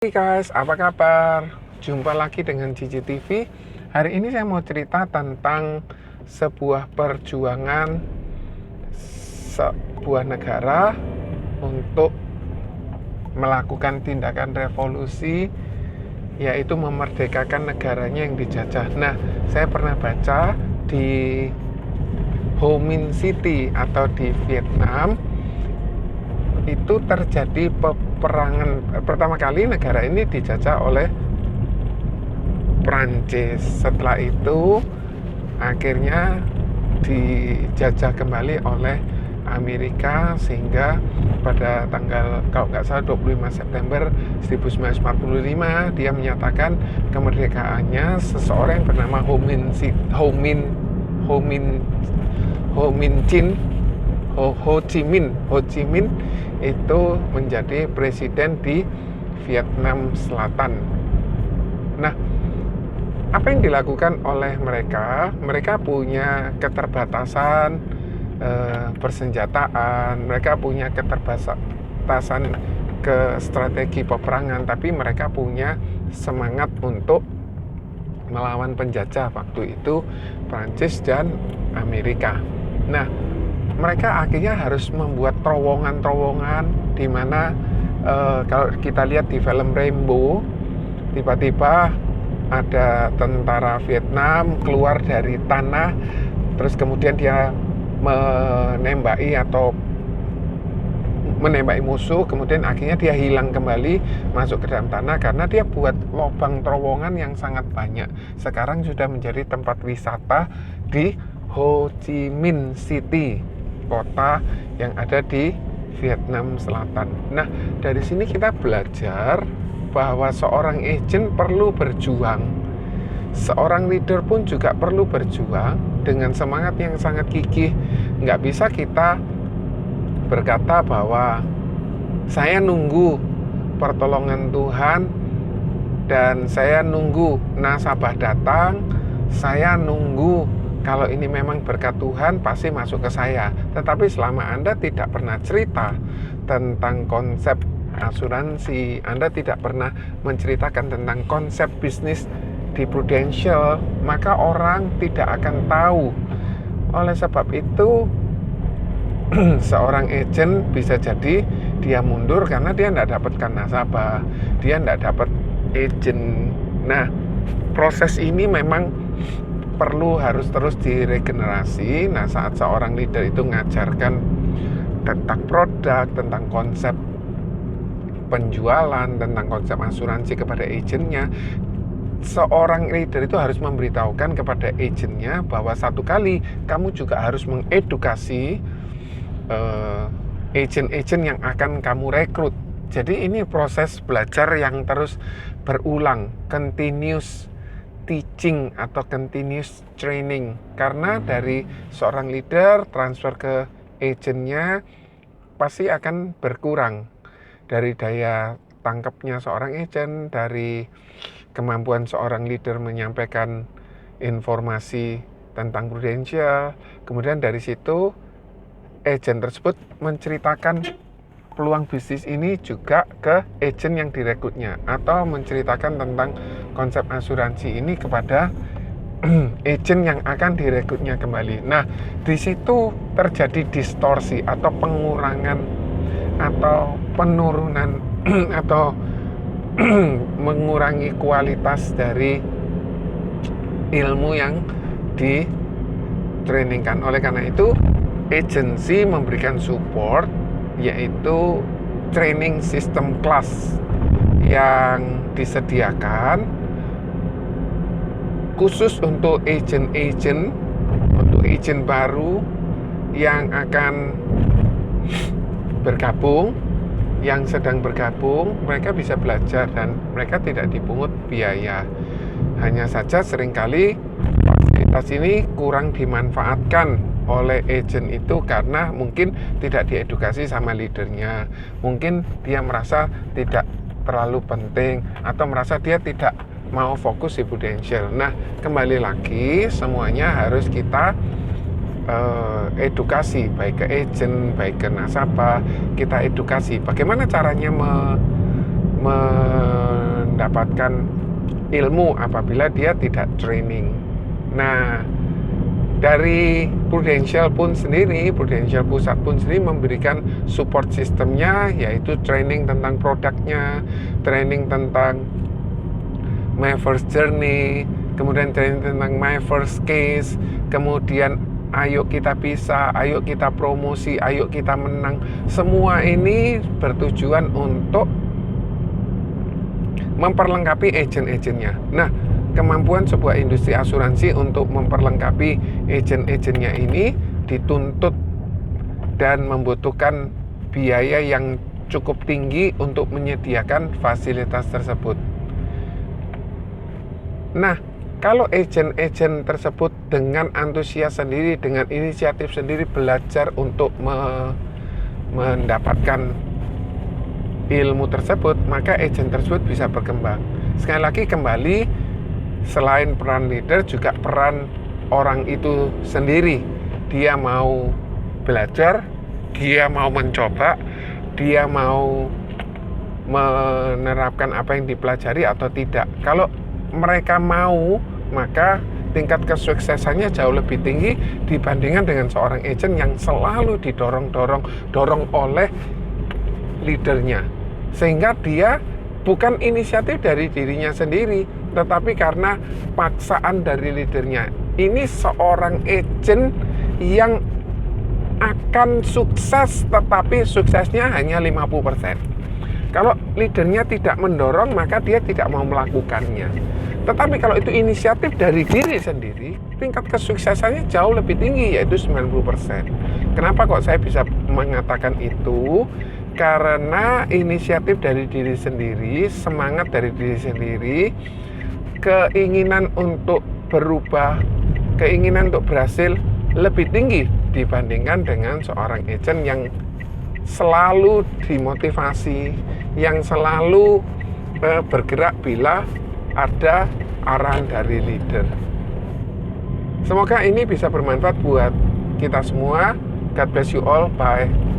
Hai guys, apa kabar? Jumpa lagi dengan Cici TV. Hari ini saya mau cerita tentang sebuah perjuangan sebuah negara untuk melakukan tindakan revolusi, yaitu memerdekakan negaranya yang dijajah. Nah, saya pernah baca di Ho Chi Minh City atau di Vietnam itu terjadi peperangan pertama kali. Negara ini dijajah oleh Prancis. Setelah itu akhirnya dijajah kembali oleh Amerika, sehingga pada tanggal, kalau nggak salah, 25 September 1945 dia menyatakan kemerdekaannya. Seseorang yang bernama Ho Chi Minh itu menjadi presiden di Vietnam Selatan. Nah, apa yang dilakukan oleh mereka? Mereka punya keterbatasan persenjataan, mereka punya keterbatasan ke strategi peperangan, tapi mereka punya semangat untuk melawan penjajah waktu itu, Prancis dan Amerika. Nah, mereka akhirnya harus membuat terowongan-terowongan di mana kalau kita lihat di film Rambo, tiba-tiba ada tentara Vietnam keluar dari tanah, terus kemudian dia menembaki musuh, kemudian akhirnya dia hilang kembali masuk ke dalam tanah karena dia buat lubang terowongan yang sangat banyak. Sekarang sudah menjadi tempat wisata di Ho Chi Minh City, kota yang ada di Vietnam Selatan. Nah, dari sini kita belajar bahwa seorang agent perlu berjuang. Seorang leader pun juga perlu berjuang dengan semangat yang sangat gigih. Nggak bisa kita berkata bahwa saya nunggu pertolongan Tuhan dan saya nunggu nasabah datang, saya nunggu kalau ini memang berkat Tuhan pasti masuk ke saya. Tetapi selama Anda tidak pernah cerita tentang konsep asuransi, Anda tidak pernah menceritakan tentang konsep bisnis di Prudential, maka orang tidak akan tahu. Oleh sebab itu, seorang agent bisa jadi dia mundur karena dia tidak dapatkan nasabah, dia tidak dapat agent. Nah, proses ini memang harus terus diregenerasi. Nah, saat seorang leader itu mengajarkan tentang produk, tentang konsep penjualan, tentang konsep asuransi kepada agentnya, seorang leader itu harus memberitahukan kepada agentnya bahwa satu kali kamu juga harus mengedukasi agent-agent yang akan kamu rekrut. Jadi ini proses belajar yang terus berulang, continuous teaching atau continuous training. Karena dari seorang leader transfer ke agentnya pasti akan berkurang, dari daya tangkapnya seorang agent, dari kemampuan seorang leader menyampaikan informasi tentang Prudential. Kemudian dari situ agent tersebut menceritakan peluang bisnis ini juga ke agent yang direkrutnya, atau menceritakan tentang konsep asuransi ini kepada agent yang akan direkrutnya kembali. Nah, di situ terjadi distorsi atau pengurangan atau penurunan atau mengurangi kualitas dari ilmu yang ditrainingkan. Oleh karena itu, agensi memberikan support, yaitu training system class yang disediakan khusus untuk agent baru yang akan bergabung, yang sedang bergabung. Mereka bisa belajar dan mereka tidak dipungut biaya. Hanya saja seringkali fasilitas ini kurang dimanfaatkan oleh agent itu karena mungkin tidak diedukasi sama leadernya. Mungkin dia merasa tidak terlalu penting atau merasa dia tidak mau fokus di Prudential. Nah, kembali lagi, semuanya harus kita edukasi, baik ke agent, baik ke nasabah. Kita edukasi bagaimana caranya mendapatkan ilmu apabila dia tidak training. Nah, dari Prudential Pusat pun sendiri memberikan support sistemnya, yaitu training tentang produknya, training tentang My First Journey, kemudian training tentang My First Case, kemudian ayo kita bisa, ayo kita promosi, ayo kita menang. Semua ini bertujuan untuk memperlengkapi agen-agennya. Nah, kemampuan sebuah industri asuransi untuk memperlengkapi agen-agennya ini dituntut dan membutuhkan biaya yang cukup tinggi untuk menyediakan fasilitas tersebut. Nah, kalau agen-agen tersebut dengan antusias sendiri, dengan inisiatif sendiri belajar untuk mendapatkan ilmu tersebut, maka agen tersebut bisa berkembang. Sekali lagi kembali, selain peran leader juga peran orang itu sendiri. Dia mau belajar, dia mau mencoba, dia mau menerapkan apa yang dipelajari atau tidak. Kalau mereka mau, maka tingkat kesuksesannya jauh lebih tinggi dibandingkan dengan seorang agent yang selalu didorong oleh leadernya, sehingga dia bukan inisiatif dari dirinya sendiri, tetapi karena paksaan dari leadernya. Ini seorang agent yang akan sukses, tetapi suksesnya hanya 50%. Kalau leadernya tidak mendorong, maka dia tidak mau melakukannya. Tetapi kalau itu inisiatif dari diri sendiri, tingkat kesuksesannya jauh lebih tinggi, yaitu 90%. Kenapa kok saya bisa mengatakan itu? Karena inisiatif dari diri sendiri, semangat dari diri sendiri, keinginan untuk berubah, keinginan untuk berhasil lebih tinggi dibandingkan dengan seorang agent yang selalu dimotivasi, yang selalu bergerak bila ada arahan dari leader. Semoga ini bisa bermanfaat buat kita semua. God bless you all. Bye.